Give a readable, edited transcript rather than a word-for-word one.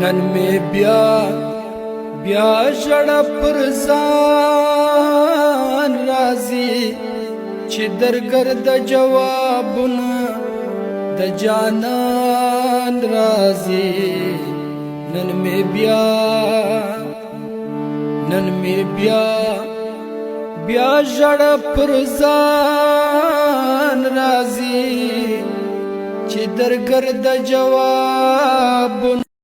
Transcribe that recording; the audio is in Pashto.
نن می بیا بیا ژړه پر ځان راځي چې درګرد جوابونه د جانان راځي نن می بیا بیا ژړه پر ځان راځي چې درګرد جوابونه